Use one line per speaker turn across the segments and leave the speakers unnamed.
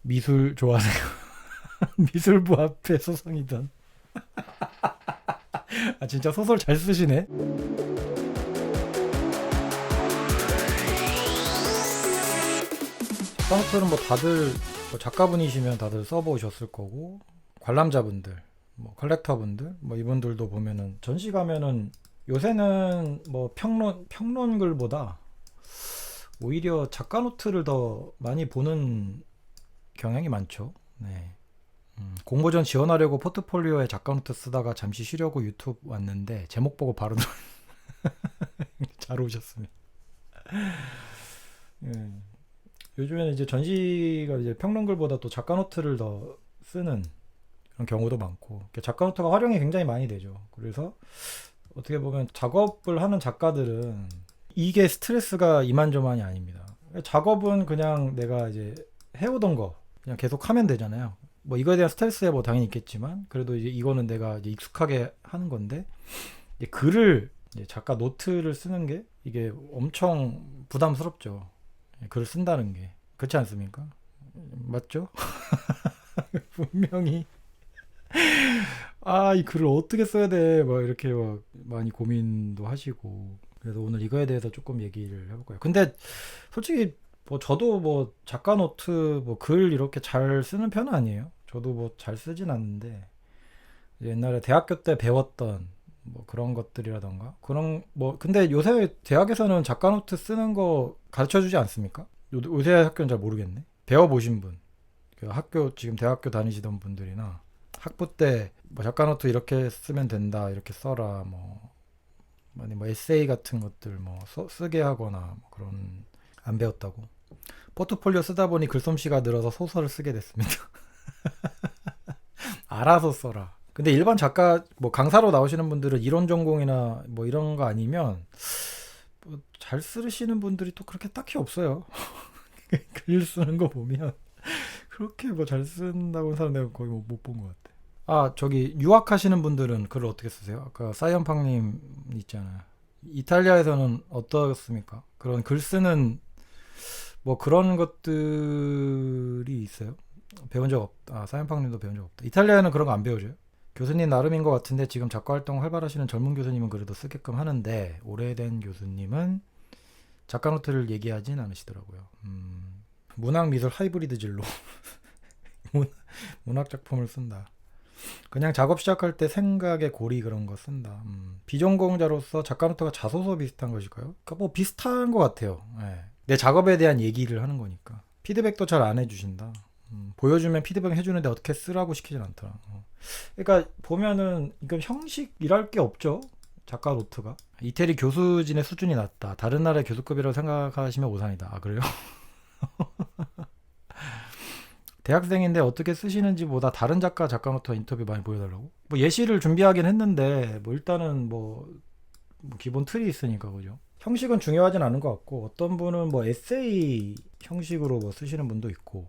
미술 좋아하세요? 미술부 앞에 소송이던. 아 진짜 소설 잘 쓰시네. 작가노트는 뭐 다들 뭐 작가분이시면 다들 써보셨을 거고, 관람자분들, 뭐 컬렉터분들, 뭐 이분들도 보면은 전시 가면은 요새는 뭐 평론글보다 오히려 작가노트를 더 많이 보는 경향이 많죠. 네. 공모전 지원하려고 포트폴리오에 작가노트 쓰다가 잠시 쉬려고 유튜브 왔는데 제목 보고 바로 잘 오셨습니다. 예. 요즘에는 이제 전시가 이제 평론글보다 또 작가노트를 더 쓰는 그런 경우도 많고, 작가노트가 활용이 굉장히 많이 되죠. 그래서 어떻게 보면 작업을 하는 작가들은 이게 스트레스가 이만저만이 아닙니다. 작업은 그냥 내가 이제 해오던 거 그냥 계속 하면 되잖아요. 뭐 이거에 대한 스트레스야 뭐 당연히 있겠지만, 그래도 이제 이거는 내가 이제 익숙하게 하는 건데, 이제 글을 이제 작가 노트를 쓰는 게 이게 엄청 부담스럽죠. 글을 쓴다는 게. 그렇지 않습니까? 맞죠? 분명히 이 글을 어떻게 써야 돼? 막 이렇게 막 많이 고민도 하시고. 그래서 오늘 이거에 대해서 조금 얘기를 해볼 거예요. 근데 솔직히 뭐 저도 뭐 작가 노트 뭐 글 이렇게 잘 쓰는 편은 아니에요. 저도 뭐 잘 쓰진 않는데, 옛날에 대학교 때 배웠던 뭐 그런 것들이라던가 그런 뭐, 근데 요새 대학에서는 작가 노트 쓰는 거 가르쳐 주지 않습니까? 요새 학교는 잘 모르겠네. 배워보신 분, 그 학교 지금 대학교 다니시던 분들이나 학부 때 뭐 작가 노트 이렇게 쓰면 된다, 이렇게 써라, 뭐 아니 뭐 에세이 같은 것들 뭐 쓰게 하거나 뭐 그런, 안 배웠다고. 포트폴리오 쓰다 보니 글솜씨가 늘어서 소설을 쓰게 됐습니다. 알아서 써라. 근데 일반 작가 뭐 강사로 나오시는 분들은 이론 전공이나 뭐 이런 거 아니면 뭐잘 쓰시는 분들이 또 그렇게 딱히 없어요. 글 쓰는 거 보면 그렇게 뭐 잘 쓴다고 하는 사람 내가 거의 뭐 못 본 것 같아. 저기 유학하시는 분들은 글을 어떻게 쓰세요? 아까 사이언팡님 있잖아요. 이탈리아에서는 어떻습니까? 그런 글 쓰는 뭐 그런 것들이 있어요? 배운 적 없다. 사이언팡님도 배운 적 없다. 이탈리아에는 그런 거 안 배워줘요? 교수님 나름인 것 같은데 지금 작가 활동 활발하시는 젊은 교수님은 그래도 쓰게끔 하는데, 오래된 교수님은 작가 노트를 얘기하진 않으시더라고요. 문학 미술 하이브리드 진로. 문학 작품을 쓴다. 그냥 작업 시작할 때 생각의 고리 그런 거 쓴다. 비전공자로서 작가 노트가 자소서 비슷한 것일까요? 그러니까 뭐 비슷한 것 같아요. 예. 내 작업에 대한 얘기를 하는 거니까. 피드백도 잘 안 해주신다. 보여주면 피드백 해주는데 어떻게 쓰라고 시키진 않더라. 그러니까 보면은 이건 형식이랄 게 없죠. 작가 노트가. 이태리 교수진의 수준이 낮다. 다른 나라의 교수급이라고 생각하시면 오산이다. 아 그래요? 대학생인데 어떻게 쓰시는지보다 다른 작가 노트 인터뷰 많이 보여달라고? 뭐 예시를 준비하긴 했는데 뭐 일단은 뭐 기본 틀이 있으니까, 그죠? 형식은 중요하진 않은 것 같고, 어떤 분은 뭐 에세이 형식으로 뭐 쓰시는 분도 있고,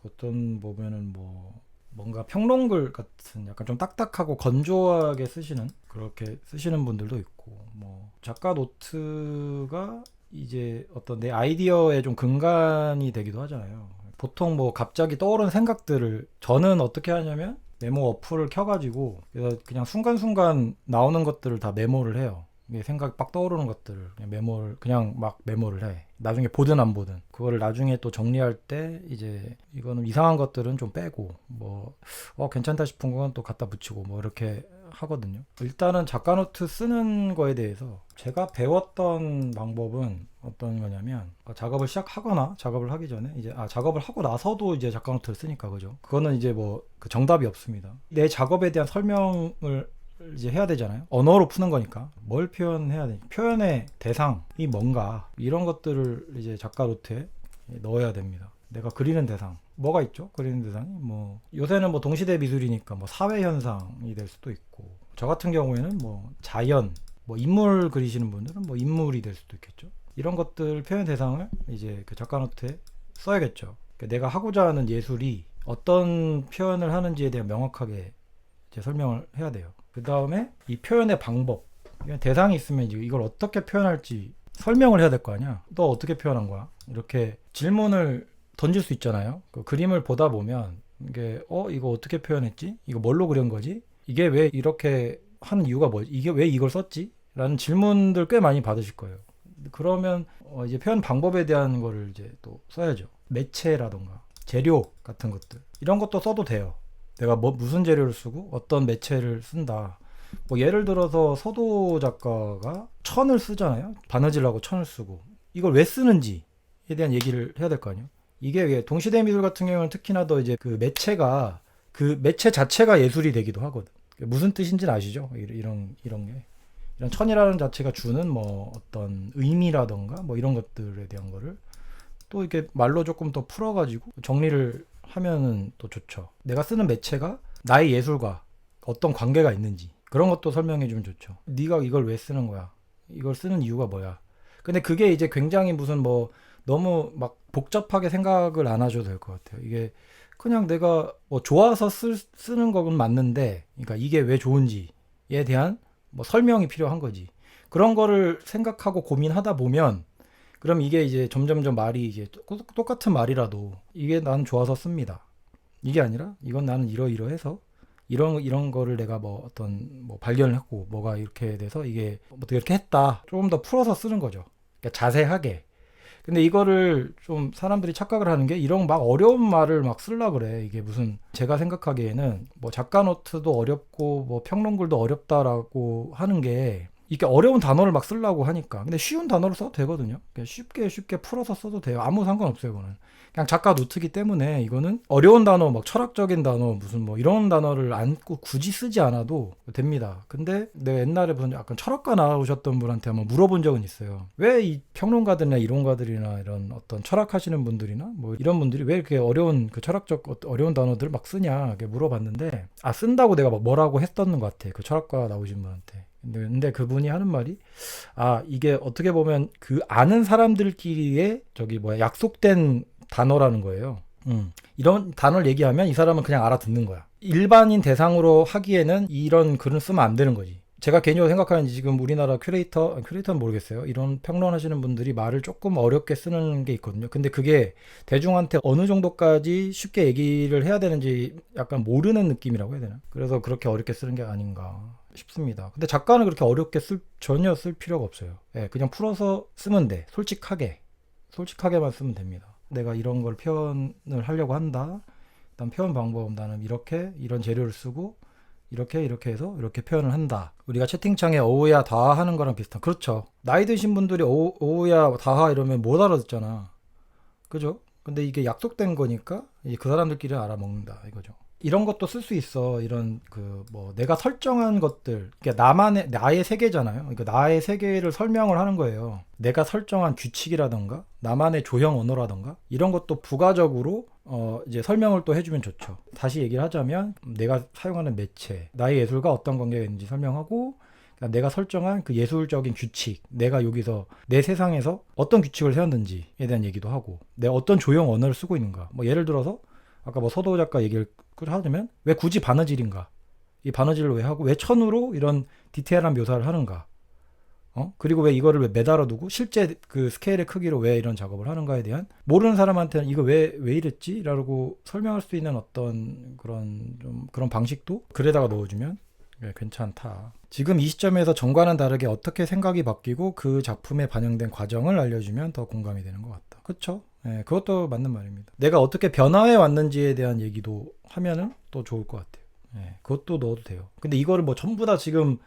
어떤 보면은 뭐 뭔가 평론글 같은 약간 좀 딱딱하고 건조하게 쓰시는, 그렇게 쓰시는 분들도 있고, 뭐 작가 노트가 이제 어떤 내 아이디어의 좀 근간이 되기도 하잖아요. 보통 뭐 갑자기 떠오른 생각들을 저는 어떻게 하냐면 메모 어플을 켜가지고 그래서 그냥 순간순간 나오는 것들을 다 메모를 해요. 생각이 빡 떠오르는 것들을 그냥 막 메모를 해. 나중에 보든 안 보든 그거를 나중에 또 정리할 때 이제 이거는 이상한 것들은 좀 빼고, 뭐 괜찮다 싶은 건 또 갖다 붙이고 뭐 이렇게 하거든요. 일단은 작가 노트 쓰는 거에 대해서 제가 배웠던 방법은 어떤 거냐면, 작업을 시작하거나 작업을 하기 전에 이제 작업을 하고 나서도 이제 작가 노트를 쓰니까, 그죠? 그거는 이제 뭐 그 정답이 없습니다. 내 작업에 대한 설명을 이제 해야 되잖아요. 언어로 푸는 거니까 뭘 표현해야 되니까 표현의 대상이 뭔가, 이런 것들을 이제 작가 노트에 넣어야 됩니다. 내가 그리는 대상 뭐가 있죠? 그리는 대상이 뭐 요새는 뭐 동시대 미술이니까 뭐 사회 현상이 될 수도 있고, 저 같은 경우에는 뭐 자연, 뭐 인물 그리시는 분들은 뭐 인물이 될 수도 있겠죠. 이런 것들 표현 대상을 이제 그 작가 노트에 써야겠죠. 그러니까 내가 하고자 하는 예술이 어떤 표현을 하는지에 대한 명확하게 이제 설명을 해야 돼요. 그 다음에 이 표현의 방법, 대상이 있으면 이걸 어떻게 표현할지 설명을 해야 될 거 아니야. 너 어떻게 표현한 거야? 이렇게 질문을 던질 수 있잖아요. 그 그림을 보다 보면 이게 이거 어떻게 표현했지? 이거 뭘로 그린 거지? 이게 왜 이렇게 하는 이유가 뭐지? 이게 왜 이걸 썼지? 라는 질문들 꽤 많이 받으실 거예요. 그러면 이제 표현 방법에 대한 거를 이제 또 써야죠. 매체라던가 재료 같은 것들 이런 것도 써도 돼요. 내가 무슨 재료를 쓰고 어떤 매체를 쓴다. 뭐 예를 들어서 서도 작가가 천을 쓰잖아요. 바느질하고 천을 쓰고 이걸 왜 쓰는지에 대한 얘기를 해야 될 거 아니에요. 이게 동시대 미술 같은 경우는 특히나 더 이제 그 매체가 그 매체 자체가 예술이 되기도 하거든. 무슨 뜻인지는 아시죠? 이런 게 이런 천이라는 자체가 주는 뭐 어떤 의미라던가 뭐 이런 것들에 대한 거를 또 이렇게 말로 조금 더 풀어가지고 정리를 하면은 또 좋죠. 내가 쓰는 매체가 나의 예술과 어떤 관계가 있는지 그런 것도 설명해 주면 좋죠. 네가 이걸 왜 쓰는 거야? 이걸 쓰는 이유가 뭐야? 근데 그게 이제 굉장히 무슨 뭐 너무 막 복잡하게 생각을 안 하셔도 될 것 같아요. 이게 그냥 내가 뭐 좋아서 쓰는 거는 맞는데, 그러니까 이게 왜 좋은지에 대한 뭐 설명이 필요한 거지. 그런 거를 생각하고 고민하다 보면, 그럼 이게 이제 점점점 말이 이제 똑같은 말이라도 이게 나는 좋아서 씁니다. 이게 아니라 이건 나는 이러이러해서 이런 거를 내가 뭐 어떤 뭐 발견을 했고 뭐가 이렇게 돼서 이게 어떻게 이렇게 했다. 조금 더 풀어서 쓰는 거죠. 그러니까 자세하게. 근데 이거를 좀 사람들이 착각을 하는 게 이런 막 어려운 말을 막 쓰려 그래. 이게 무슨 제가 생각하기에는 뭐 작가 노트도 어렵고 뭐 평론글도 어렵다라고 하는 게 이게 어려운 단어를 막 쓰려고 하니까. 근데 쉬운 단어를 써도 되거든요. 그냥 쉽게 풀어서 써도 돼요. 아무 상관없어요, 이거는. 그냥 작가 노트기 때문에 이거는 어려운 단어, 막 철학적인 단어, 무슨 뭐 이런 단어를 안고 굳이 쓰지 않아도 됩니다. 근데 내가 옛날에 무슨 약간 철학가 나오셨던 분한테 한번 물어본 적은 있어요. 왜 이 평론가들이나 이론가들이나 이런 어떤 철학하시는 분들이나 뭐 이런 분들이 왜 이렇게 어려운 그 철학적 어려운 단어들을 막 쓰냐 이렇게 물어봤는데, 쓴다고 내가 막 뭐라고 했었는 것 같아. 그 철학가 나오신 분한테. 근데 그분이 하는 말이 이게 어떻게 보면 그 아는 사람들끼리의 약속된 단어라는 거예요. 이런 단어를 얘기하면 이 사람은 그냥 알아듣는 거야. 일반인 대상으로 하기에는 이런 글을 쓰면 안 되는 거지. 제가 개인적으로 생각하는 지금 우리나라 큐레이터는 모르겠어요. 이런 평론하시는 분들이 말을 조금 어렵게 쓰는 게 있거든요. 근데 그게 대중한테 어느 정도까지 쉽게 얘기를 해야 되는지 약간 모르는 느낌이라고 해야 되나? 그래서 그렇게 어렵게 쓰는 게 아닌가 싶습니다. 근데 작가는 그렇게 어렵게 전혀 쓸 필요가 없어요. 그냥 풀어서 쓰면 돼. 솔직하게만 쓰면 됩니다. 내가 이런 걸 표현을 하려고 한다. 일단 표현 방법 나는 이런 재료를 쓰고 이렇게 해서 이렇게 표현을 한다. 우리가 채팅창에 어우야 다하 하는 거랑 비슷한. 그렇죠. 나이 드신 분들이 어우야 다하 이러면 못 알아듣잖아. 그죠? 근데 이게 약속된 거니까 이제 그 사람들끼리 알아먹는다 이거죠. 이런 것도 쓸 수 있어. 이런 내가 설정한 것들, 그러니까 나의 세계잖아요. 그러니까 나의 세계를 설명을 하는 거예요. 내가 설정한 규칙이라던가 나만의 조형 언어라던가 이런 것도 부가적으로 이제 설명을 또 해주면 좋죠. 다시 얘기를 하자면 내가 사용하는 매체, 나의 예술과 어떤 관계가 있는지 설명하고, 그러니까 내가 설정한 그 예술적인 규칙, 내가 여기서 내 세상에서 어떤 규칙을 세웠는지에 대한 얘기도 하고, 내가 어떤 조형 언어를 쓰고 있는가. 뭐 예를 들어서 아까 뭐 서도 작가 얘기를 하자면 왜 굳이 바느질인가? 이 바느질을 왜 하고 왜 천으로 이런 디테일한 묘사를 하는가? 그리고 왜 이거를 왜 매달아 두고 실제 그 스케일의 크기로 왜 이런 작업을 하는가에 대한, 모르는 사람한테는 이거 왜 이랬지? 라고 설명할 수 있는 어떤 그런 방식도 글에다가 넣어주면 괜찮다. 지금 이 시점에서 전과는 다르게 어떻게 생각이 바뀌고 그 작품에 반영된 과정을 알려주면 더 공감이 되는 것 같다. 그쵸? 그것도 맞는 말입니다. 내가 어떻게 변화해 왔는지에 대한 얘기도 하면은 또 좋을 것 같아요. 그것도 넣어도 돼요. 근데 이거를 뭐 전부 다 지금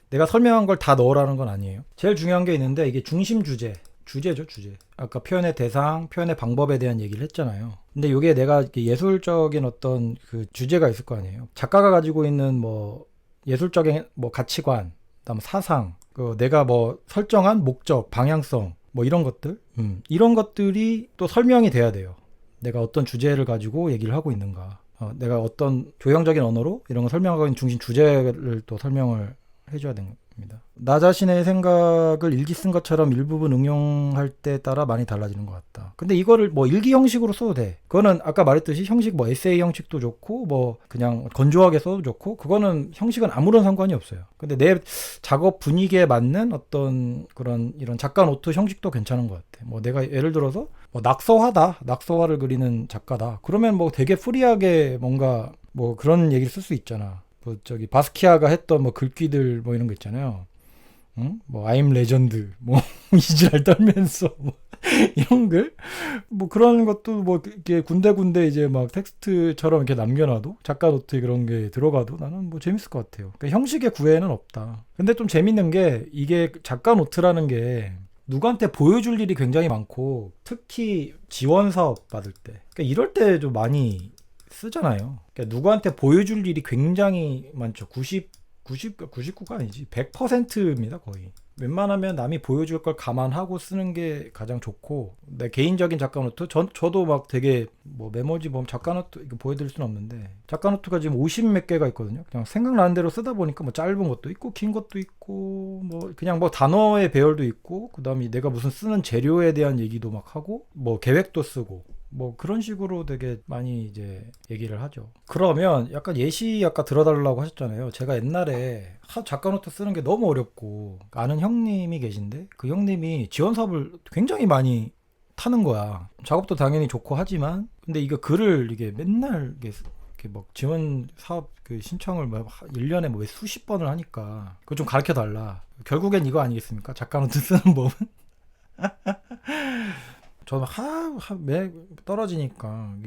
내가 설명한 걸 다 넣으라는 건 아니에요. 제일 중요한 게 있는데 이게 중심 주제죠, 주제. 아까 표현의 대상, 표현의 방법에 대한 얘기를 했잖아요. 근데 이게 내가 예술적인 어떤 그 주제가 있을 거 아니에요. 작가가 가지고 있는 뭐 예술적인 뭐 가치관, 그다음 사상, 내가 뭐 설정한 목적, 방향성, 뭐 이런 것들, 이런 것들이 또 설명이 돼야 돼요. 내가 어떤 주제를 가지고 얘기를 하고 있는가, 내가 어떤 조형적인 언어로 이런 거 설명하고 있는 중심 주제를 또 설명을 해줘야 됩니다. 나 자신의 생각을 일기 쓴 것처럼 일부분 응용할 때 따라 많이 달라지는 것 같다. 근데 이거를 뭐 일기 형식으로 써도 돼. 그거는 아까 말했듯이 형식 뭐 에세이 형식도 좋고 뭐 그냥 건조하게 써도 좋고, 그거는 형식은 아무런 상관이 없어요. 근데 내 작업 분위기에 맞는 어떤 이런 작가 노트 형식도 괜찮은 것 같아. 뭐 내가 예를 들어서 뭐 낙서화다, 낙서화를 그리는 작가다. 그러면 뭐 되게 프리하게 뭔가 뭐 그런 얘기를 쓸 수 있잖아. 뭐 저기 바스키아가 했던 뭐 글귀들 뭐 이런 거 있잖아요. 응? 뭐 I'm 레전드 뭐 이지랄 떨면서 뭐 이런 글? 뭐 그런 것도 뭐 이렇게 군데군데 이제 막 텍스트처럼 이렇게 남겨놔도 작가 노트에 그런 게 들어가도 나는 뭐 재밌을 것 같아요. 그러니까 형식의 구애는 없다. 근데 좀 재밌는 게 이게 작가 노트라는 게 누구한테 보여줄 일이 굉장히 많고 특히 지원 사업 받을 때 그러니까 이럴 때 좀 많이 쓰잖아요. 그러니까 누구한테 보여줄 일이 굉장히 많죠. 99가 아니지. 100%입니다, 거의. 웬만하면 남이 보여줄 걸 감안하고 쓰는 게 가장 좋고, 내 개인적인 작가노트, 저도 막 되게 뭐 메모지 보면 작가노트 이거 보여드릴 수는 없는데, 작가노트가 지금 50 몇 개가 있거든요. 그냥 생각나는 대로 쓰다 보니까 뭐 짧은 것도 있고, 긴 것도 있고, 뭐 그냥 뭐 단어의 배열도 있고, 그 다음에 내가 무슨 쓰는 재료에 대한 얘기도 막 하고, 뭐 계획도 쓰고, 뭐 그런 식으로 되게 많이 이제 얘기를 하죠. 그러면 약간 예시 아까 들어달라고 하셨잖아요. 제가 옛날에 작가 노트 쓰는 게 너무 어렵고 아는 형님이 계신데 그 형님이 지원 사업을 굉장히 많이 타는 거야. 작업도 당연히 좋고 하지만 근데 이거 글을 이게 맨날 이렇게 막 지원 사업 그 신청을 막 1년에 뭐 수십 번을 하니까 그거 좀 가르쳐 달라. 결국엔 이거 아니겠습니까? 작가 노트 쓰는 법은? 저는 매 떨어지니까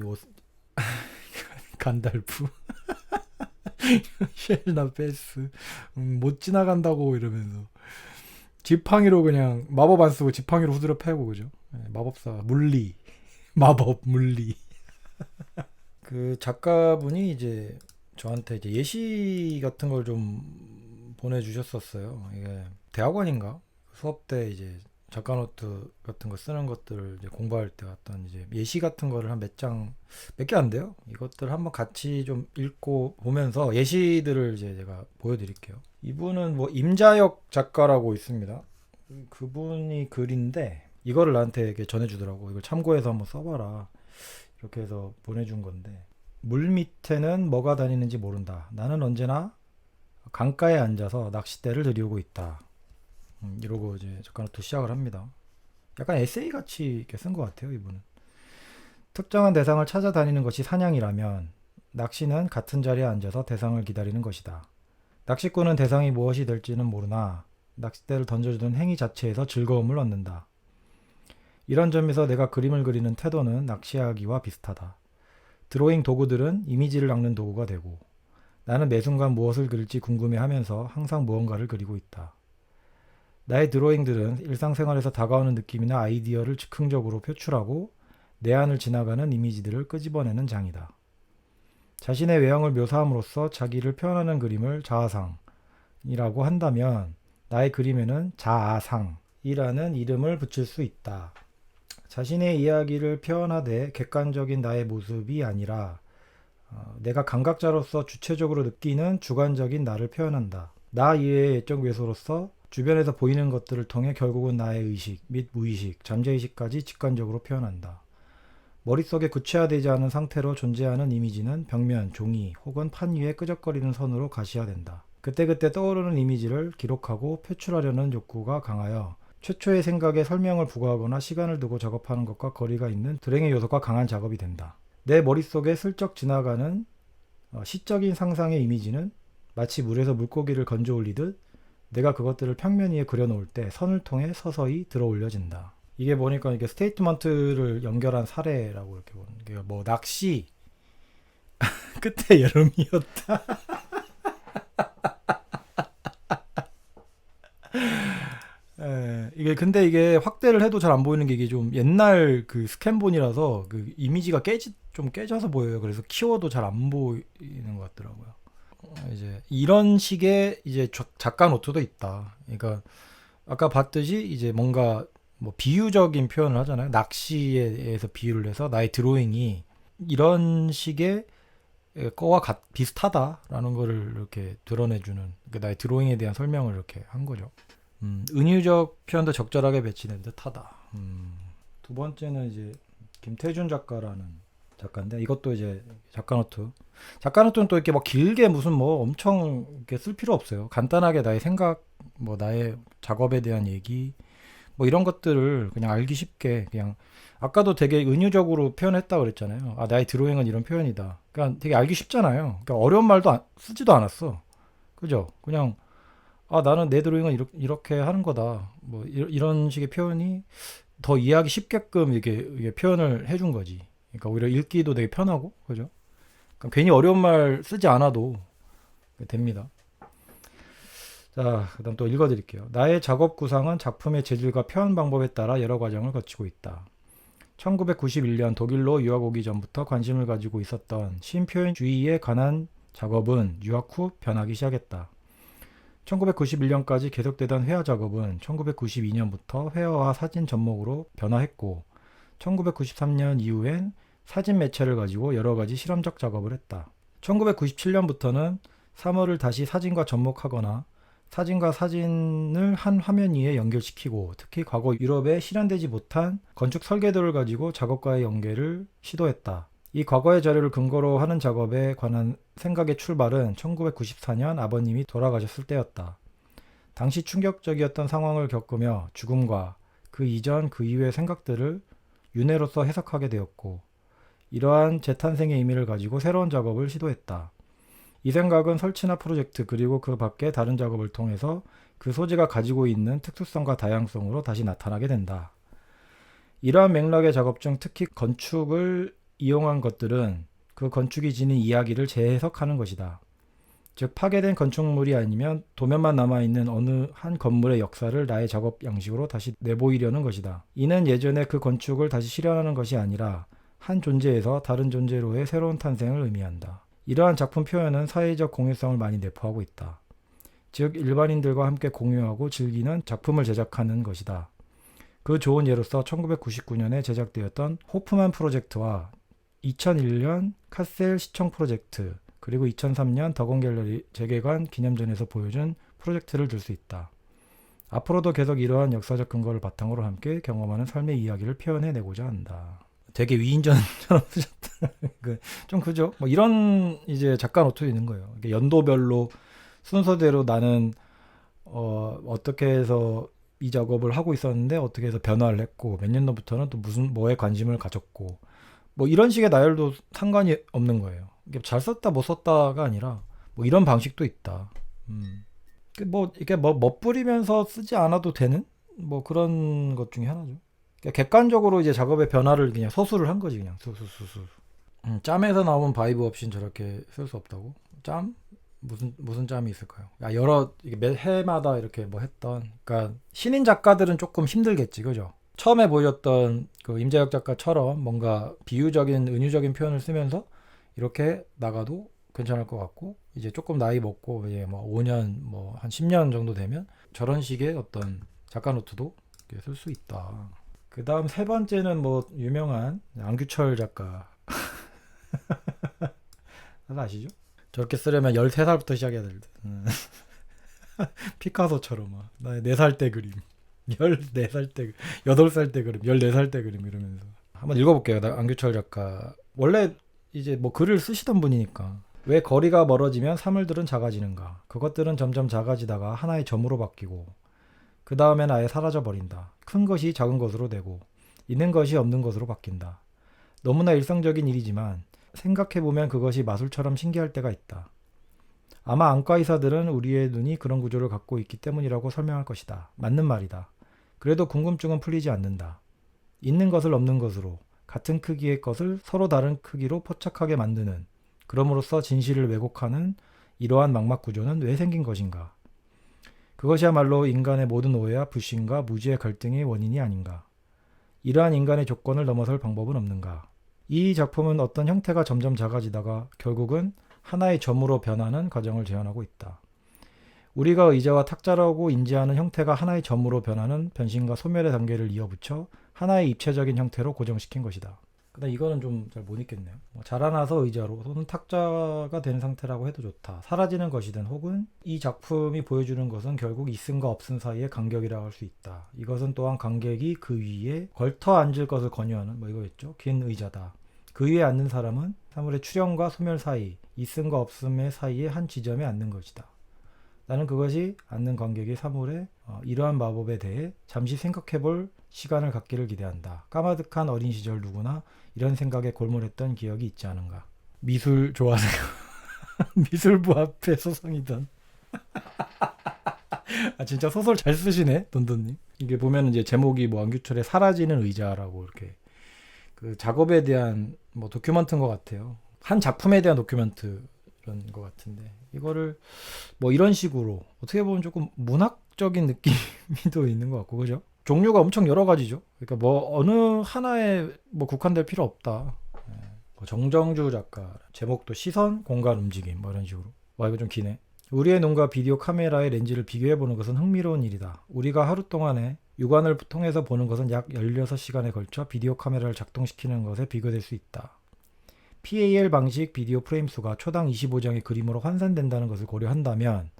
간달프 쉘나 베스 못 지나간다고 이러면서 지팡이로 그냥 마법 안 쓰고 지팡이로 후드려 패고 그죠? 네, 마법사 물리 마법 물리 그 작가분이 이제 저한테 이제 예시 같은 걸 좀 보내주셨었어요. 이게 대학원인가 수업 때 이제 작가노트 같은 거 쓰는 것들을 이제 공부할 때 어떤 이제 예시 같은 거를 한 몇 개 안 돼요. 이것들 한번 같이 좀 읽고 보면서 예시들을 이제 제가 보여드릴게요. 이분은 뭐 임자혁 작가라고 있습니다. 그분이 글인데 이거를 나한테 이렇게 전해주더라고. 이걸 참고해서 한번 써봐라. 이렇게 해서 보내준 건데 물 밑에는 뭐가 다니는지 모른다. 나는 언제나 강가에 앉아서 낚싯대를 들이우고 있다. 이러고 이제 작가노트 시작을 합니다. 약간 에세이 같이 이렇게 쓴 것 같아요, 이분은. 특정한 대상을 찾아다니는 것이 사냥이라면 낚시는 같은 자리에 앉아서 대상을 기다리는 것이다. 낚시꾼은 대상이 무엇이 될지는 모르나 낚싯대를 던져주는 행위 자체에서 즐거움을 얻는다. 이런 점에서 내가 그림을 그리는 태도는 낚시하기와 비슷하다. 드로잉 도구들은 이미지를 낚는 도구가 되고 나는 매 순간 무엇을 그릴지 궁금해하면서 항상 무언가를 그리고 있다. 나의 드로잉들은 일상생활에서 다가오는 느낌이나 아이디어를 즉흥적으로 표출하고 내 안을 지나가는 이미지들을 끄집어내는 장이다. 자신의 외형을 묘사함으로써 자기를 표현하는 그림을 자아상이라고 한다면 나의 그림에는 자아상이라는 이름을 붙일 수 있다. 자신의 이야기를 표현하되 객관적인 나의 모습이 아니라 내가 감각자로서 주체적으로 느끼는 주관적인 나를 표현한다. 나 이외의 예적 외소로서 주변에서 보이는 것들을 통해 결국은 나의 의식 및 무의식, 잠재의식까지 직관적으로 표현한다. 머릿속에 구체화되지 않은 상태로 존재하는 이미지는 벽면, 종이 혹은 판 위에 끄적거리는 선으로 가시화된다. 그때그때 떠오르는 이미지를 기록하고 표출하려는 욕구가 강하여 최초의 생각에 설명을 부과하거나 시간을 두고 작업하는 것과 거리가 있는 드랭의 요소가 강한 작업이 된다. 내 머릿속에 슬쩍 지나가는 시적인 상상의 이미지는 마치 물에서 물고기를 건져 올리듯 내가 그것들을 평면 위에 그려놓을 때 선을 통해 서서히 들어 올려진다. 이게 보니까 이게 스테이트먼트를 연결한 사례라고 이렇게 보는 게 뭐 낚시 끝에 여름이었다. 이게 근데 이게 확대를 해도 잘 안 보이는 게 이게 좀 옛날 그 스캔본이라서 그 이미지가 좀 깨져서 보여요. 그래서 키워도 잘 안 보이는 것 같더라고요. 이제 이런 식의 이제 작가 노트도 있다. 그러니까 아까 봤듯이 이제 뭔가 뭐 비유적인 표현을 하잖아요. 낚시에 대해서 비유를 해서 나의 드로잉이 이런 식의 거와 비슷하다라는 거를 이렇게 드러내주는 그러니까 나의 드로잉에 대한 설명을 이렇게 한 거죠. 은유적 표현도 적절하게 배치된 듯하다. 두 번째는 이제 김태준 작가라는 작가인데 이것도 이제 작가노트. 작가노트는 또 이렇게 막 길게 무슨 뭐 엄청 이렇게 쓸 필요 없어요. 간단하게 나의 생각, 뭐 나의 작업에 대한 얘기, 뭐 이런 것들을 그냥 알기 쉽게 그냥 아까도 되게 은유적으로 표현했다 그랬잖아요. 아, 나의 드로잉은 이런 표현이다. 그러니까 되게 알기 쉽잖아요. 그러니까 어려운 말도 쓰지도 않았어. 그죠? 그냥 아, 나는 내 드로잉은 이렇게 하는 거다. 뭐 이런 식의 표현이 더 이해하기 쉽게끔 이게 표현을 해준 거지. 그러니까 오히려 읽기도 되게 편하고, 그죠? 그러니까 괜히 어려운 말 쓰지 않아도 됩니다. 자, 그다음 또 읽어드릴게요. 나의 작업 구상은 작품의 재질과 표현 방법에 따라 여러 과정을 거치고 있다. 1991년 독일로 유학 오기 전부터 관심을 가지고 있었던 신표현주의에 관한 작업은 유학 후 변하기 시작했다. 1991년까지 계속되던 회화 작업은 1992년부터 회화와 사진 접목으로 변화했고 1993년 이후엔 사진 매체를 가지고 여러 가지 실험적 작업을 했다. 1997년부터는 사물을 다시 사진과 접목하거나 사진과 사진을 한 화면 위에 연결시키고 특히 과거 유럽에 실현되지 못한 건축 설계도를 가지고 작업과의 연계를 시도했다. 이 과거의 자료를 근거로 하는 작업에 관한 생각의 출발은 1994년 아버님이 돌아가셨을 때였다. 당시 충격적이었던 상황을 겪으며 죽음과 그 이전 그 이후의 생각들을 윤회로서 해석하게 되었고 이러한 재탄생의 의미를 가지고 새로운 작업을 시도했다. 이 생각은 설치나 프로젝트 그리고 그 밖의 다른 작업을 통해서 그 소재가 가지고 있는 특수성과 다양성으로 다시 나타나게 된다. 이러한 맥락의 작업 중 특히 건축을 이용한 것들은 그 건축이 지닌 이야기를 재해석하는 것이다. 즉 파괴된 건축물이 아니면 도면만 남아있는 어느 한 건물의 역사를 나의 작업 양식으로 다시 내보이려는 것이다. 이는 예전에 그 건축을 다시 실현하는 것이 아니라 한 존재에서 다른 존재로의 새로운 탄생을 의미한다. 이러한 작품 표현은 사회적 공유성을 많이 내포하고 있다. 즉 일반인들과 함께 공유하고 즐기는 작품을 제작하는 것이다. 그 좋은 예로서 1999년에 제작되었던 호프만 프로젝트와 2001년 카셀 시청 프로젝트 그리고 2003년 더건 갤러리 재개관 기념전에서 보여준 프로젝트를 들 수 있다. 앞으로도 계속 이러한 역사적 근거를 바탕으로 함께 경험하는 삶의 이야기를 표현해내고자 한다. 되게 위인전처럼 쓰셨다. 좀 그죠? 뭐 이런 이제 작가 노트도 있는 거예요. 연도별로 순서대로 나는 어떻게 해서 이 작업을 하고 있었는데 어떻게 해서 변화를 했고 몇 년도부터는 또 무슨 뭐에 관심을 가졌고 뭐 이런 식의 나열도 상관이 없는 거예요. 이게 잘 썼다 못 썼다가 아니라 뭐 이런 방식도 있다. 뭐 이게 뭐 멋부리면서 쓰지 않아도 되는 뭐 그런 것 중에 하나죠. 그러니까 객관적으로 이제 작업의 변화를 그냥 서술을 한 거지 그냥 수수수수. 짬에서 나오는 바이브 없이는 저렇게 쓸 수 없다고? 짬? 무슨 짬이 있을까요? 여러 매 해마다 이렇게 뭐 했던. 그러니까 신인 작가들은 조금 힘들겠지, 그죠? 처음에 보였던 그 임재혁 작가처럼 뭔가 비유적인 은유적인 표현을 쓰면서 이렇게 나가도 괜찮을 것 같고 이제 조금 나이 먹고 이제 뭐 5년 뭐 한 10년 정도 되면 저런 식의 어떤 작가 노트도 쓸 수 있다. 그 다음 세 번째는 뭐 유명한 안규철 작가 아시죠? 저렇게 쓰려면 13살부터 시작해야 될 듯. 피카소처럼 나의 4살 때 그림 14살 때 8살 때 그림 14살 때 그림 이러면서 한번 읽어볼게요. 안규철 작가 원래 이제 뭐 글을 쓰시던 분이니까 왜 거리가 멀어지면 사물들은 작아지는가 그것들은 점점 작아지다가 하나의 점으로 바뀌고 그 다음엔 아예 사라져 버린다. 큰 것이 작은 것으로 되고 있는 것이 없는 것으로 바뀐다. 너무나 일상적인 일이지만 생각해보면 그것이 마술처럼 신기할 때가 있다. 아마 안과의사들은 우리의 눈이 그런 구조를 갖고 있기 때문이라고 설명할 것이다. 맞는 말이다. 그래도 궁금증은 풀리지 않는다. 있는 것을 없는 것으로 같은 크기의 것을 서로 다른 크기로 포착하게 만드는 그럼으로써 진실을 왜곡하는 이러한 망막 구조는 왜 생긴 것인가? 그것이야말로 인간의 모든 오해와 불신과 무지의 갈등의 원인이 아닌가? 이러한 인간의 조건을 넘어설 방법은 없는가? 이 작품은 어떤 형태가 점점 작아지다가 결국은 하나의 점으로 변하는 과정을 재현하고 있다. 우리가 의자와 탁자라고 인지하는 형태가 하나의 점으로 변하는 변신과 소멸의 단계를 이어붙여 하나의 입체적인 형태로 고정시킨 것이다. 근데 이거는 좀 잘 못 읽겠네요. 자라나서 의자로 또는 탁자가 된 상태라고 해도 좋다. 사라지는 것이든 혹은 이 작품이 보여주는 것은 결국 있음과 없음 사이의 간격이라고 할 수 있다. 이것은 또한 관객이 그 위에 걸터 앉을 것을 권유하는 뭐 이거였죠. 긴 의자다. 그 위에 앉는 사람은 사물의 출현과 소멸 사이, 있음과 없음의 사이의 한 지점에 앉는 것이다. 나는 그것이 앉는 관객이 사물의 이러한 마법에 대해 잠시 생각해볼 시간을 갖기를 기대한다. 까마득한 어린 시절 누구나 이런 생각에 골몰했던 기억이 있지 않은가. 미술 좋아하세요? 미술부 앞에 소송이던. 아 진짜 소설 잘 쓰시네 돈돈님. 이게 보면 이제 제목이 뭐 안규철의 사라지는 의자라고 이렇게 그 작업에 대한 뭐 도큐멘트인 것 같아요. 한 작품에 대한 도큐멘트 그런 것 같은데 이거를 뭐 이런 식으로 어떻게 보면 조금 문학적인 느낌이 또 있는 것 같고 그죠? 종류가 엄청 여러 가지죠. 그러니까 뭐 어느 하나에 뭐 국한될 필요 없다. 뭐 정정주 작가 제목도 시선, 공간, 움직임 뭐 이런 식으로. 와 이거 좀 기네. 우리의 눈과 비디오 카메라의 렌즈를 비교해보는 것은 흥미로운 일이다. 우리가 하루 동안에 육안을 통해서 보는 것은 약 16시간에 걸쳐 비디오 카메라를 작동시키는 것에 비교될 수 있다. PAL 방식 비디오 프레임 수가 초당 25장의 그림으로 환산된다는 것을 고려한다면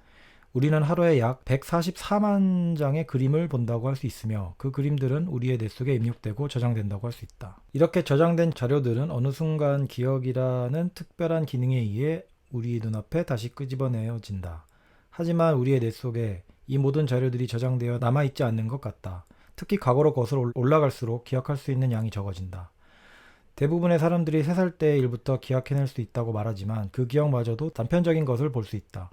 우리는 하루에 약 144만 장의 그림을 본다고 할 수 있으며 그 그림들은 우리의 뇌 속에 입력되고 저장된다고 할 수 있다. 이렇게 저장된 자료들은 어느 순간 기억이라는 특별한 기능에 의해 우리 눈앞에 다시 끄집어내어진다. 하지만 우리의 뇌 속에 이 모든 자료들이 저장되어 남아있지 않는 것 같다. 특히 과거로 거슬러 올라갈수록 기억할 수 있는 양이 적어진다. 대부분의 사람들이 3살 때의 일부터 기억해낼 수 있다고 말하지만 그 기억마저도 단편적인 것을 볼 수 있다.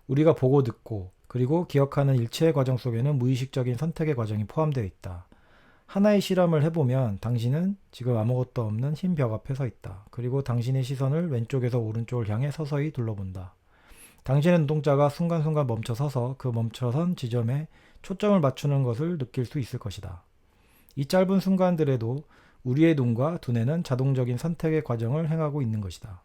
우리가 보고 듣고 그리고 기억하는 일체의 과정 속에는 무의식적인 선택의 과정이 포함되어 있다. 하나의 실험을 해보면 당신은 지금 아무것도 없는 흰 벽 앞에 서 있다. 그리고 당신의 시선을 왼쪽에서 오른쪽을 향해 서서히 둘러본다. 당신의 눈동자가 순간순간 멈춰서서 그 멈춰선 지점에 초점을 맞추는 것을 느낄 수 있을 것이다. 이 짧은 순간들에도 우리의 눈과 두뇌는 자동적인 선택의 과정을 행하고 있는 것이다.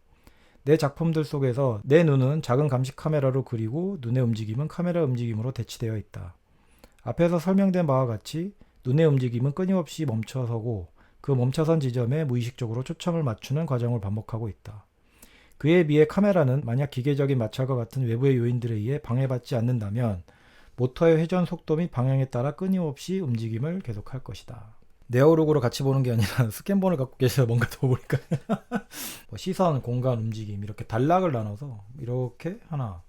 내 작품들 속에서 내 눈은 작은 감식 카메라로 그리고 눈의 움직임은 카메라 움직임으로 대치되어 있다. 앞에서 설명된 바와 같이 눈의 움직임은 끊임없이 멈춰서고 그 멈춰선 지점에 무의식적으로 초점을 맞추는 과정을 반복하고 있다. 그에 비해 카메라는 만약 기계적인 마찰과 같은 외부의 요인들에 의해 방해받지 않는다면 모터의 회전 속도 및 방향에 따라 끊임없이 움직임을 계속할 것이다. 네오룩으로 같이 보는 게 아니라 스캔본을 갖고 계셔서 뭔가 더 보니까 뭐 시선, 공간, 움직임 이렇게 단락을 나눠서 이렇게 하나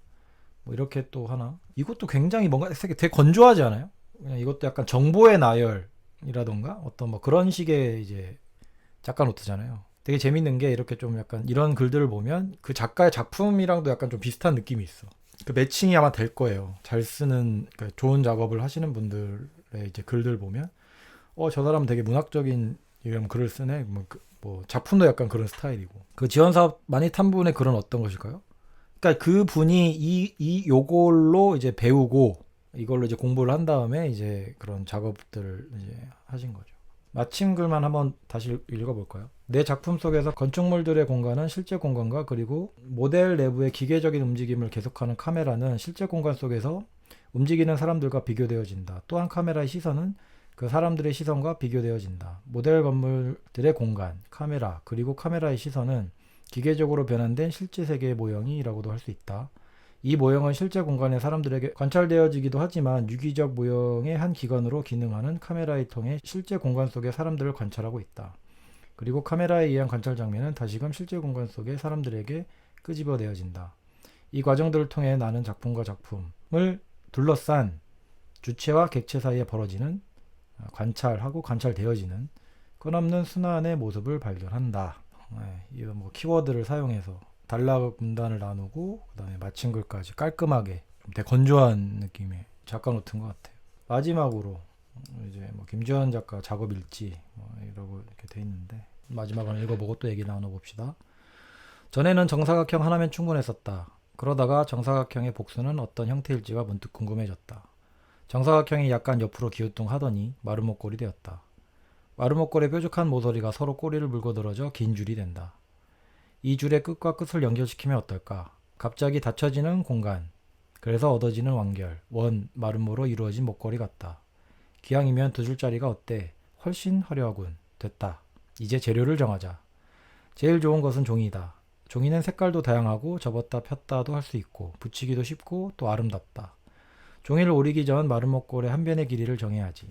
뭐 이렇게 또 하나 이것도 굉장히 뭔가 되게 건조하지 않아요? 그냥 이것도 약간 정보의 나열이라던가 어떤 뭐 그런 식의 이제 작가 노트잖아요. 되게 재밌는 게 이렇게 좀 약간 이런 글들을 보면 그 작가의 작품이랑도 약간 좀 비슷한 느낌이 있어. 그 매칭이 아마 될 거예요. 잘 쓰는 그러니까 좋은 작업을 하시는 분들의 이제 글들 보면 저 사람은 되게 문학적인 이런 글을 쓰네. 뭐 작품도 약간 그런 스타일이고. 그 지원 사업 많이 탄 분의 글은 어떤 것일까요? 그러니까 그 분이 이 요걸로 이제 배우고 이걸로 이제 공부를 한 다음에 이제 그런 작업들을 이제 하신 거죠. 마침 글만 한번 다시 읽어볼까요? 내 작품 속에서 건축물들의 공간은 실제 공간과 그리고 모델 내부의 기계적인 움직임을 계속하는 카메라는 실제 공간 속에서 움직이는 사람들과 비교되어진다. 또한 카메라의 시선은 그 사람들의 시선과 비교되어진다. 모델 건물들의 공간, 카메라, 그리고 카메라의 시선은 기계적으로 변환된 실제 세계의 모형이라고도 할 수 있다. 이 모형은 실제 공간에 사람들에게 관찰되어지기도 하지만 유기적 모형의 한 기관으로 기능하는 카메라를 통해 실제 공간 속의 사람들을 관찰하고 있다. 그리고 카메라에 의한 관찰 장면은 다시금 실제 공간 속의 사람들에게 끄집어내어진다. 이 과정들을 통해 나는 작품과 작품을 둘러싼 주체와 객체 사이에 벌어지는 관찰하고 관찰되어지는 끊없는 순환의 모습을 발견한다. 이거 뭐 키워드를 사용해서 단락 문단을 나누고 그다음에 마친 글까지 깔끔하게 되게 건조한 느낌의 작가 노트인 것 같아요. 마지막으로 이제 뭐 김지현 작가 작업 일지 뭐 이러고 이렇게 돼 있는데 마지막은 읽어보고 또 얘기 나눠봅시다. 전에는 정사각형 하나면 충분했었다. 그러다가 정사각형의 복수는 어떤 형태일지가 문득 궁금해졌다. 정사각형이 약간 옆으로 기우뚱하더니 마루목골이 되었다. 마루목골의 뾰족한 모서리가 서로 꼬리를 물고 늘어져 긴 줄이 된다. 이 줄의 끝과 끝을 연결시키면 어떨까? 갑자기 닫혀지는 공간, 그래서 얻어지는 완결, 원, 마름모로 이루어진 목걸이 같다. 기왕이면 2줄짜리가 어때? 훨씬 화려하군. 됐다. 이제 재료를 정하자. 제일 좋은 것은 종이다. 종이는 색깔도 다양하고 접었다 폈다도 할 수 있고 붙이기도 쉽고 또 아름답다. 종이를 오리기 전 마름목골의 한 변의 길이를 정해야지.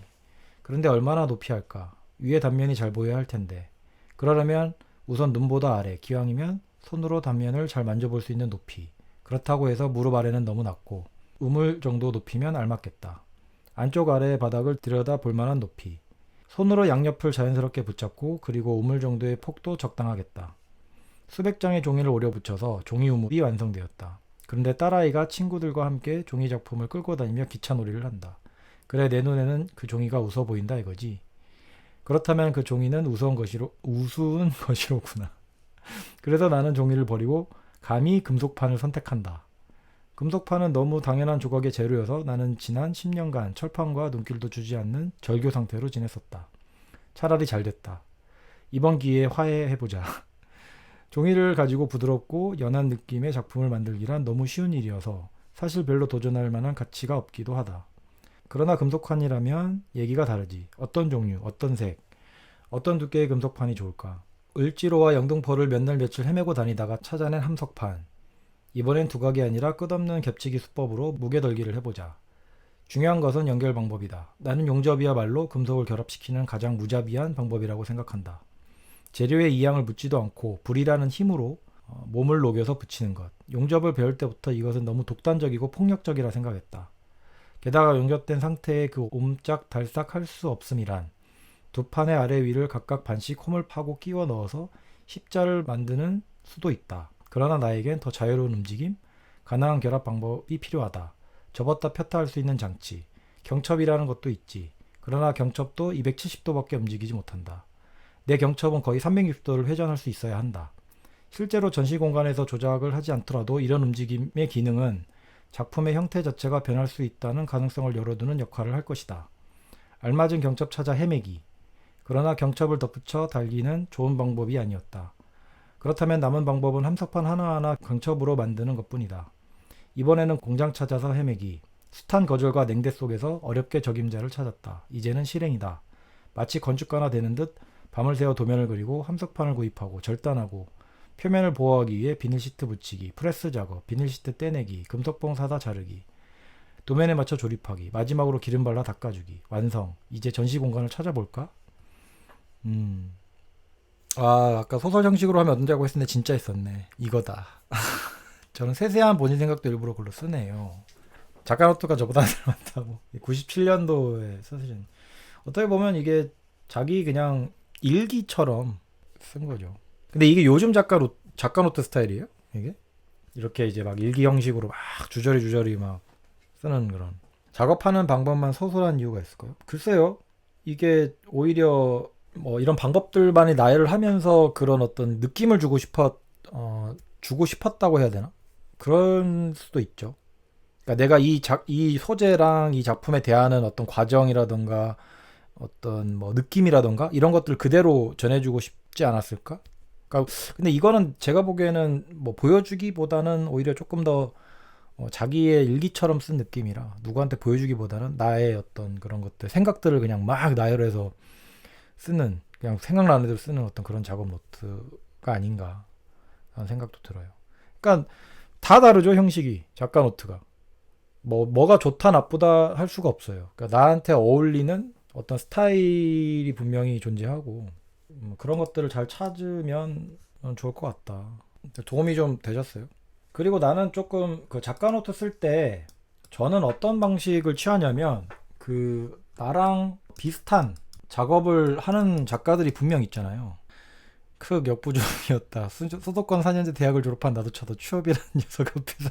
그런데 얼마나 높이 할까? 위에 단면이 잘 보여야 할 텐데. 그러려면 우선 눈보다 아래, 기왕이면 손으로 단면을 잘 만져볼 수 있는 높이. 그렇다고 해서 무릎 아래는 너무 낮고 우물 정도 높이면 알맞겠다. 안쪽 아래 바닥을 들여다 볼 만한 높이. 손으로 양옆을 자연스럽게 붙잡고 그리고 우물 정도의 폭도 적당하겠다. 수백 장의 종이를 오려 붙여서 종이 우물이 완성되었다. 그런데 딸아이가 친구들과 함께 종이 작품을 끌고 다니며 기차놀이를 한다. 그래 내 눈에는 그 종이가 웃어 보인다 이거지. 그렇다면 그 종이는 우스운 것이로구나. 그래서 나는 종이를 버리고 감히 금속판을 선택한다. 금속판은 너무 당연한 조각의 재료여서 나는 지난 10년간 철판과 눈길도 주지 않는 절교 상태로 지냈었다. 차라리 잘 됐다. 이번 기회에 화해해보자. 종이를 가지고 부드럽고 연한 느낌의 작품을 만들기란 너무 쉬운 일이어서 사실 별로 도전할 만한 가치가 없기도 하다. 그러나 금속판이라면 얘기가 다르지. 어떤 종류, 어떤 색, 어떤 두께의 금속판이 좋을까? 을지로와 영등포를 몇 날 며칠 헤매고 다니다가 찾아낸 함석판. 이번엔 두각이 아니라 끝없는 겹치기 수법으로 무게덜기를 해보자. 중요한 것은 연결 방법이다. 나는 용접이야말로 금속을 결합시키는 가장 무자비한 방법이라고 생각한다. 재료에 이양을 묻지도 않고 불이라는 힘으로 몸을 녹여서 붙이는 것. 용접을 배울 때부터 이것은 너무 독단적이고 폭력적이라 생각했다. 게다가 용접된 상태에 그 옴짝달싹 할 수 없음이란 두 판의 아래 위를 각각 반씩 홈을 파고 끼워 넣어서 십자를 만드는 수도 있다. 그러나 나에겐 더 자유로운 움직임, 가능한 결합 방법이 필요하다. 접었다 폈다 할 수 있는 장치, 경첩이라는 것도 있지. 그러나 경첩도 270도밖에 움직이지 못한다. 내 경첩은 거의 360도를 회전할 수 있어야 한다. 실제로 전시 공간에서 조작을 하지 않더라도 이런 움직임의 기능은 작품의 형태 자체가 변할 수 있다는 가능성을 열어두는 역할을 할 것이다. 알맞은 경첩 찾아 헤매기. 그러나 경첩을 덧붙여 달기는 좋은 방법이 아니었다. 그렇다면 남은 방법은 함석판 하나하나 경첩으로 만드는 것뿐이다. 이번에는 공장 찾아서 헤매기. 숱한 거절과 냉대 속에서 어렵게 적임자를 찾았다. 이제는 실행이다. 마치 건축가나 되는 듯 밤을 새워 도면을 그리고 함석판을 구입하고 절단하고 표면을 보호하기 위해 비닐시트 붙이기, 프레스 작업, 비닐시트 떼내기, 금속봉 사다 자르기, 도면에 맞춰 조립하기, 마지막으로 기름 발라 닦아주기. 완성. 이제 전시 공간을 찾아볼까? 아까 소설 형식으로 하면 어떤지라고 했었는데 진짜 있었네. 이거다. 저는 세세한 본인 생각도 일부러 글로 쓰네요. 작가 노트가 저보다 많다고. 97년도에 쓰신. 어떻게 보면 이게 자기 그냥 일기처럼 쓴 거죠. 근데 이게 요즘 작가 노트 스타일이에요? 이게? 이렇게 이제 막 일기 형식으로 막 주저리 막 쓰는 그런. 작업하는 방법만 소소한 이유가 있을까요? 글쎄요. 이게 오히려 뭐 이런 방법들만이 나열을 하면서 그런 어떤 느낌을 주고 싶었다고 해야 되나? 그런 수도 있죠. 그러니까 내가 이 소재랑 이 작품에 대하는 어떤 과정이라던가 어떤 뭐 느낌이라던가 이런 것들 그대로 전해주고 싶지 않았을까? 그러니까 근데 이거는 제가 보기에는 뭐 보여주기보다는 오히려 조금 더 자기의 일기처럼 쓴 느낌이라 누구한테 보여주기보다는 나의 어떤 그런 것들 생각들을 그냥 막 나열해서 쓰는 그냥 생각나는 대로 쓰는 어떤 그런 작업 노트가 아닌가 하는 생각도 들어요. 그러니까 다 다르죠 형식이 작가 노트가 뭐가 좋다 나쁘다 할 수가 없어요. 그러니까 나한테 어울리는 어떤 스타일이 분명히 존재하고 그런 것들을 잘 찾으면 좋을 것 같다. 도움이 좀 되셨어요? 그리고 나는 조금 그 작가 노트 쓸 때 저는 어떤 방식을 취하냐면 그 나랑 비슷한 작업을 하는 작가들이 분명 있잖아요. 크 역부족이었다. 수도권 4년제 대학을 졸업한 나도 쳐도 취업이라는 녀석 앞에서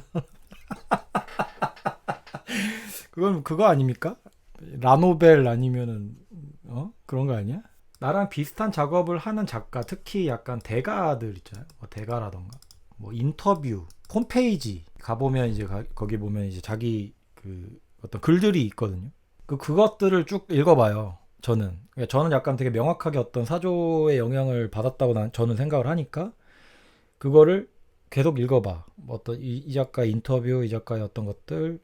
그건 그거 아닙니까? 라노벨 아니면은 그런 거 아니야? 나랑 비슷한 작업을 하는 작가 특히 약간 대가들 있잖아요. 뭐 대가라던가 뭐 인터뷰 홈페이지 가보면 이제 거기 보면 이제 자기 그 어떤 글들이 있거든요. 그것들을 쭉 읽어봐요. 그러니까 저는 약간 되게 명확하게 어떤 사조의 영향을 받았다고 저는 생각을 하니까 그거를 계속 읽어봐. 뭐 어떤 이 작가 인터뷰, 이 작가의 어떤 것들.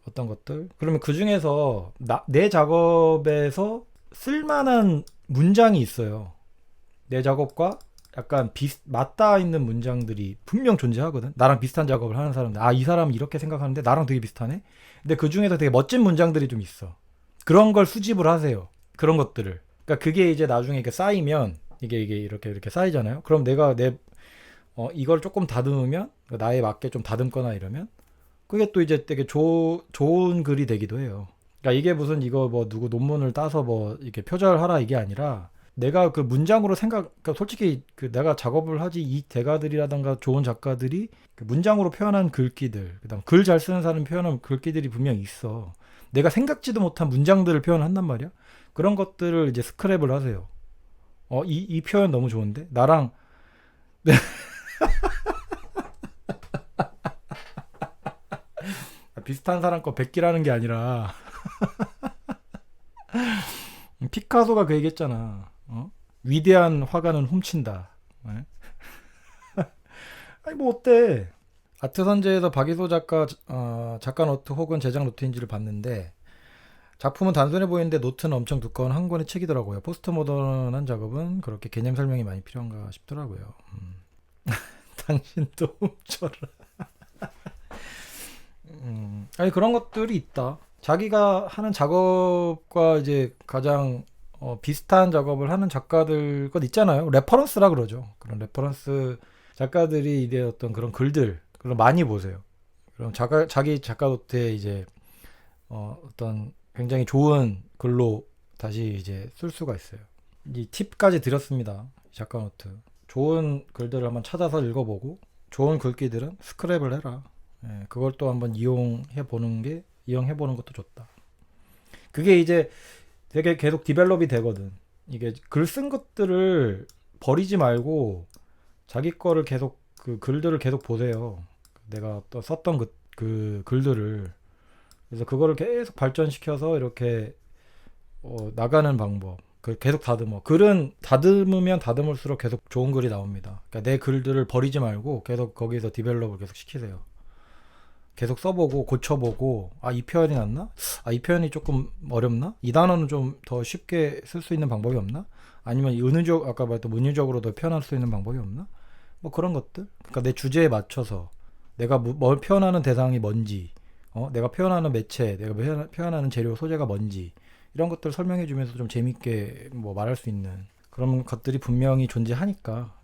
그러면 그 중에서 내 작업에서 쓸만한 문장이 있어요. 내 작업과 약간 맞닿아 있는 문장들이 분명 존재하거든. 나랑 비슷한 작업을 하는 사람들. 이 사람은 이렇게 생각하는데 나랑 되게 비슷하네. 근데 그 중에서 되게 멋진 문장들이 좀 있어. 그런 걸 수집을 하세요. 그런 것들을. 그러니까 그게 이제 나중에 이렇게 쌓이면 이게 이렇게 쌓이잖아요. 그럼 내가 이걸 조금 다듬으면 나에 맞게 좀 다듬거나 이러면 그게 또 이제 되게 좋은 글이 되기도 해요. 그러니까 이게 무슨 이거 뭐 누구 논문을 따서 뭐 이렇게 표절하라 이게 아니라 내가 그 문장으로 그러니까 솔직히 그 내가 작업을 하지 이 대가들이라던가 좋은 작가들이 그 문장으로 표현한 글귀들, 그다음 글 잘 쓰는 사람 표현한 글귀들이 분명 있어. 내가 생각지도 못한 문장들을 표현한단 말이야. 그런 것들을 이제 스크랩을 하세요. 이 표현 너무 좋은데? 나랑 비슷한 사람 거 베끼라는 게 아니라 피카소가 그 얘기했잖아. 위대한 화가는 훔친다. 네? 아니 뭐 어때? 아트 선재에서 박이소 작가 작가 노트 혹은 제작 노트인지를 봤는데 작품은 단순해 보이는데 노트는 엄청 두꺼운 한 권의 책이더라고요. 포스트 모던한 작업은 그렇게 개념 설명이 많이 필요한가 싶더라고요. 당신도 훔쳐라. 아니 그런 것들이 있다. 자기가 하는 작업과 이제 가장 비슷한 작업을 하는 작가들 것 있잖아요. 레퍼런스라 그러죠. 그런 레퍼런스 작가들이 이제 어떤 그런 글들 그런 많이 보세요. 그럼 자기 작가 노트에 이제 어떤 굉장히 좋은 글로 다시 이제 쓸 수가 있어요. 이 팁까지 드렸습니다. 작가 노트. 좋은 글들을 한번 찾아서 읽어보고 좋은 글귀들은 스크랩을 해라. 예, 그걸 또 한번 이용해 보는 것도 좋다. 그게 이제 되게 계속 디벨롭이 되거든. 이게 글 쓴 것들을 버리지 말고 자기 거를 계속 그 글들을 계속 보세요. 내가 또 썼던 그 글들을 그래서 그거를 계속 발전시켜서 이렇게 나가는 방법. 계속 다듬어. 글은 다듬으면 다듬을수록 계속 좋은 글이 나옵니다. 그러니까 내 글들을 버리지 말고 계속 거기서 디벨롭을 계속 시키세요. 계속 써보고 고쳐보고 이 표현이 낫나? 이 표현이 조금 어렵나? 이 단어는 좀 더 쉽게 쓸 수 있는 방법이 없나? 아니면 아까 말했던 문유적으로 더 표현할 수 있는 방법이 없나? 뭐 그런 것들. 그러니까 내 주제에 맞춰서 내가 뭘 표현하는 대상이 뭔지, 내가 표현하는 매체, 내가 표현하는 재료 소재가 뭔지 이런 것들 설명해 주면서 좀 재밌게 뭐 말할 수 있는 그런 것들이 분명히 존재하니까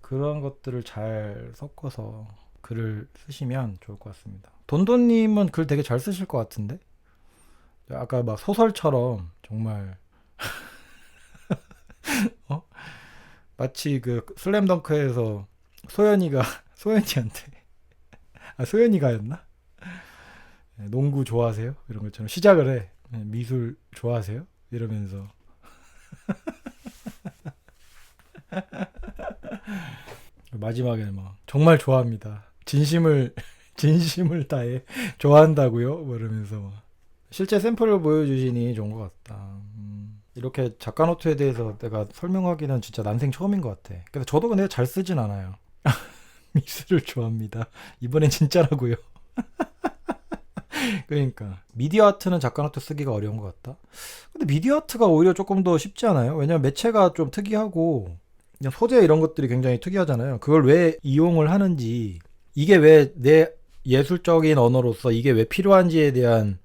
그런 것들을 잘 섞어서 글을 쓰시면 좋을 것 같습니다. 돈돈님은 글 되게 잘 쓰실 것 같은데? 아까 막 소설처럼 정말 마치 그 슬램덩크에서 소연이한테 소연이가였나? 농구 좋아하세요? 이런 것처럼 시작을 해. 미술 좋아하세요? 이러면서 마지막에 막 정말 좋아합니다. 진심을 다해 좋아한다고요? 뭐 이러면서 막. 실제 샘플을 보여주시니 좋은 것 같다. 이렇게 작가 노트에 대해서 내가 설명하기는 진짜 난생 처음인 것 같아. 그래서 저도 근데 잘 쓰진 않아요. 미술을 좋아합니다. 이번엔 진짜라고요. 그러니까 미디어 아트는 작가 노트 쓰기가 어려운 것 같다. 근데 미디어 아트가 오히려 조금 더 쉽지 않아요? 왜냐면 매체가 좀 특이하고 그냥 소재 이런 것들이 굉장히 특이하잖아요. 그걸 왜 이용을 하는지 이게 왜 내 예술적인 언어로서 이게 왜 필요한지에 대한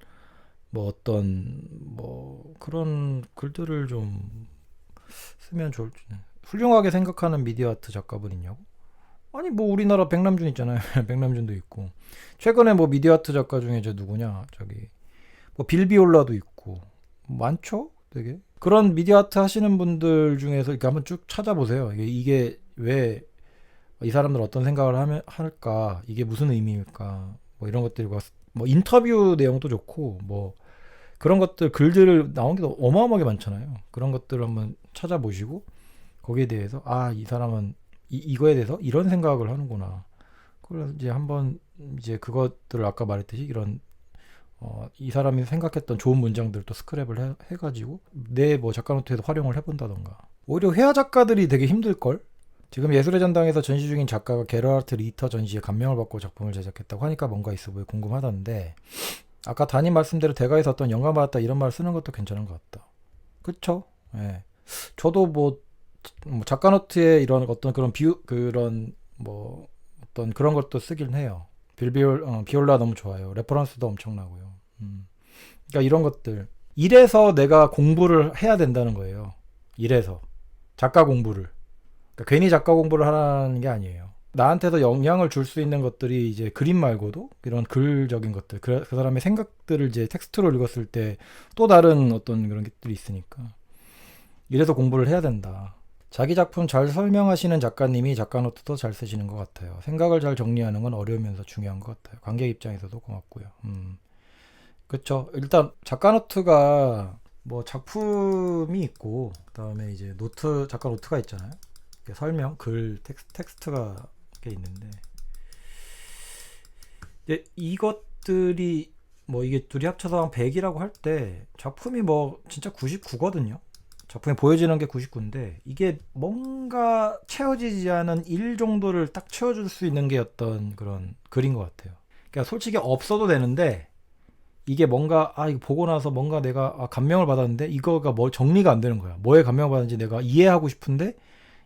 뭐 어떤 뭐 그런 글들을 좀 쓰면 좋을지. 훌륭하게 생각하는 미디어 아트 작가분 있냐고? 아니 뭐 우리나라 백남준 있잖아요. 백남준도 있고 최근에 뭐 미디어 아트 작가 중에 저 누구냐 저기 뭐 빌비올라도 있고 많죠 되게 그런 미디어 아트 하시는 분들 중에서 이렇게 한번 쭉 찾아보세요. 이게 왜 이 사람들 어떤 생각을 할까 이게 무슨 의미일까 뭐 이런 것들과 뭐 인터뷰 내용도 좋고 뭐 그런 것들 글들을 나온 게 어마어마하게 많잖아요. 그런 것들을 한번 찾아보시고 거기에 대해서 이 사람은 이거에 대해서 이런 생각을 하는구나. 그래서 이제 한번 이제 그것들을 아까 말했듯이 이런 이 사람이 생각했던 좋은 문장들도 스크랩을 해가지고 내 뭐 작가 노트에도 활용을 해본다던가. 오히려 회화 작가들이 되게 힘들걸? 지금 예술의 전당에서 전시 중인 작가가 게르하르트 리터 전시에 감명을 받고 작품을 제작했다고 하니까 뭔가 있어 보여 궁금하던데 아까 담임 말씀대로 대가에서 어떤 영감 받았다 이런 말 쓰는 것도 괜찮은 것 같다. 그쵸? 예. 저도 뭐 작가 노트에 이런 어떤 그런 뭐 어떤 그런 것도 쓰긴 해요. 비올라 너무 좋아요. 레퍼런스도 엄청나고요. 그러니까 이런 것들 이래서 내가 공부를 해야 된다는 거예요. 이래서 작가 공부를 그러니까 괜히 작가 공부를 하라는 게 아니에요. 나한테도 영향을 줄 수 있는 것들이 이제 그림 말고도 이런 글적인 것들, 그 사람의 생각들을 이제 텍스트로 읽었을 때 또 다른 어떤 그런 것들이 있으니까 이래서 공부를 해야 된다. 자기 작품 잘 설명하시는 작가님이 작가노트도 잘 쓰시는 것 같아요. 생각을 잘 정리하는 건 어려우면서 중요한 것 같아요. 관객 입장에서도 고맙고요. 그쵸. 일단 작가노트가 뭐 작품이 있고 그다음에 이제 노트, 작가 노트가 있잖아요. 설명, 글, 텍스트가 있는데 이제 이것들이 뭐 이게 둘이 합쳐서 한 100이라고 할 때 작품이 뭐 진짜 99거든요. 작품이 보여지는 게 99인데 이게 뭔가 채워지지 않은 1 정도를 딱 채워줄 수 있는 게 어떤 그런 글인 것 같아요. 그러니까 솔직히 없어도 되는데 이게 뭔가 이거 보고 나서 뭔가 내가 감명을 받았는데 이거가 뭐 정리가 안 되는 거야. 뭐에 감명을 받았는지 내가 이해하고 싶은데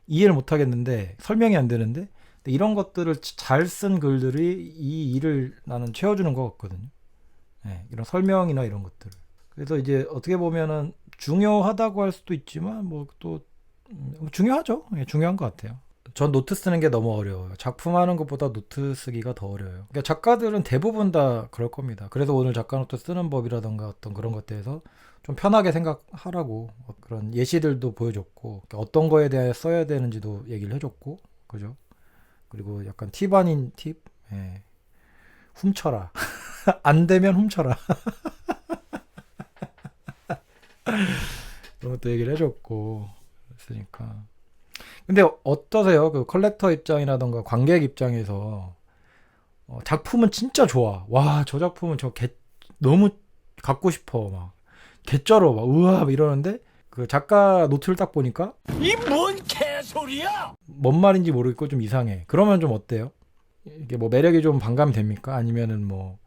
이해를 못 하겠는데 설명이 안 되는데 이런 것들을 잘 쓴 글들이 이 일을 나는 채워주는 것 같거든요. 네, 이런 설명이나 이런 것들. 그래서 이제 어떻게 보면은 중요하다고 할 수도 있지만 뭐 또 중요하죠. 예, 중요한 것 같아요. 전 노트 쓰는 게 너무 어려워요. 작품하는 것보다 노트 쓰기가 더 어려워요. 그러니까 작가들은 대부분 다 그럴 겁니다. 그래서 오늘 작가 노트 쓰는 법이라던가 어떤 그런 것에 대해서 좀 편하게 생각하라고 그런 예시들도 보여줬고 어떤 거에 대해 써야 되는지도 얘기를 해줬고 그죠? 그리고 약간 팁 아닌 팁? 예. 훔쳐라. 안 되면 훔쳐라. 그런 것도 얘기를 해줬고 그랬으니까. 근데 어떠세요? 그 컬렉터 입장이라던가 관객 입장에서 작품은 진짜 좋아. 와, 저 작품은 너무 갖고 싶어. 막 개쩔어. 막 우와 막 이러는데 그 작가 노트를 딱 보니까
이 뭔 개소리야?
뭔 말인지 모르겠고 좀 이상해. 그러면 좀 어때요? 이게 뭐 매력이 좀 반감이 됩니까? 아니면은 뭐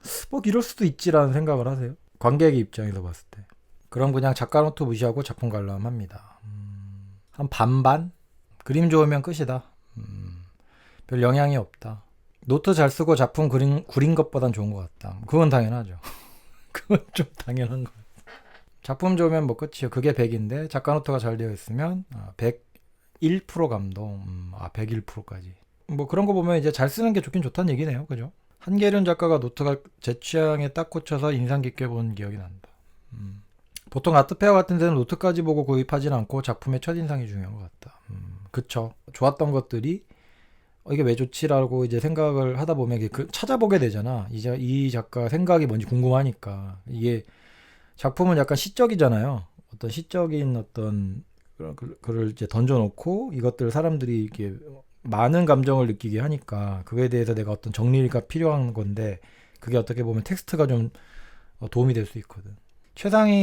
이럴 수도 있지라는 생각을 하세요? 관객의 입장에서 봤을 때. 그럼 그냥 작가 노트 무시하고 작품 관람합니다. 한 반반? 그림 좋으면 끝이다. 별 영향이 없다. 노트 잘 쓰고 작품 구린 것보단 좋은 것 같다. 그건 당연하죠. 그건 좀 당연한 거. 작품 좋으면 뭐 끝이요. 그게 100인데 작가 노트가 잘 되어 있으면 101% 감동. 101%까지. 뭐 그런 거 보면 이제 잘 쓰는 게 좋긴 좋다는 얘기네요. 그죠? 한계륜 작가가 노트가 제 취향에 딱 꽂혀서 인상 깊게 본 기억이 난다. 보통 아트페어 같은 데는 노트까지 보고 구입하진 않고 작품의 첫인상이 중요한 것 같다. 그쵸. 좋았던 것들이 이게 왜 좋지라고 이제 생각을 하다 보면 이게 찾아보게 되잖아. 이제 이 작가 생각이 뭔지 궁금하니까. 이게 작품은 약간 시적이잖아요. 어떤 시적인 어떤 그런 글을 이제 던져놓고 이것들 사람들이 이렇게 많은 감정을 느끼게 하니까 그거에 대해서 내가 어떤 정리가 필요한 건데 그게 어떻게 보면 텍스트가 좀 도움이 될 수 있거든. 최상위권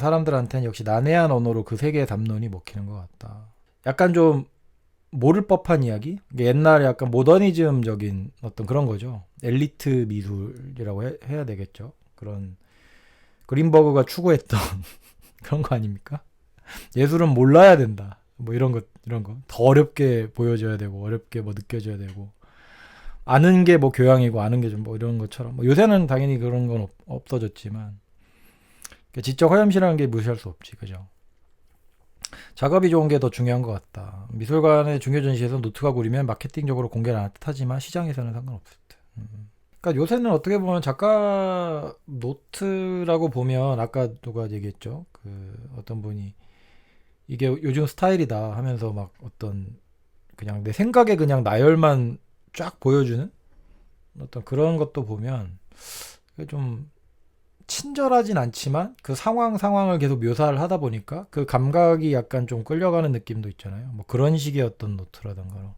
사람들한테는 역시 난해한 언어로 그 세계의 담론이 먹히는 것 같다. 약간 좀 모를 법한 이야기? 옛날에 약간 모더니즘적인 어떤 그런 거죠. 엘리트 미술이라고 해야 되겠죠. 그런 그린버그가 추구했던 그런 거 아닙니까? 예술은 몰라야 된다. 뭐 이런 거. 더 어렵게 보여줘야 되고, 어렵게 뭐 느껴져야 되고. 아는 게 뭐 교양이고 아는 게 좀 뭐 이런 것처럼 뭐 요새는 당연히 그런 건 없어졌지만 지적 허염시라는 게 무시할 수 없지. 그죠? 작업이 좋은 게 더 중요한 것 같다. 미술관의 중요 전시에서 노트가 구리면 마케팅적으로 공개를 안 할 듯하지만 시장에서는 상관없을 듯. 그러니까 요새는 어떻게 보면 작가 노트라고 보면 아까 누가 얘기했죠. 그 어떤 분이 이게 요즘 스타일이다 하면서 막 어떤 그냥 내 생각에 그냥 나열만 쫙 보여주는 어떤 그런 것도 보면 좀 친절하진 않지만 그 상황을 계속 묘사를 하다 보니까 그 감각이 약간 좀 끌려가는 느낌도 있잖아요. 뭐 그런 식의 어떤 노트라던가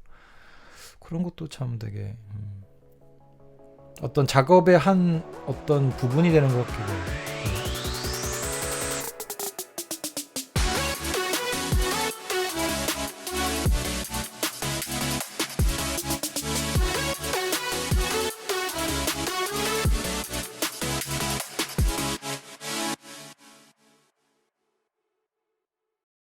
그런 것도 참 되게 어떤 작업의 한 어떤 부분이 되는 것 같기도 해요.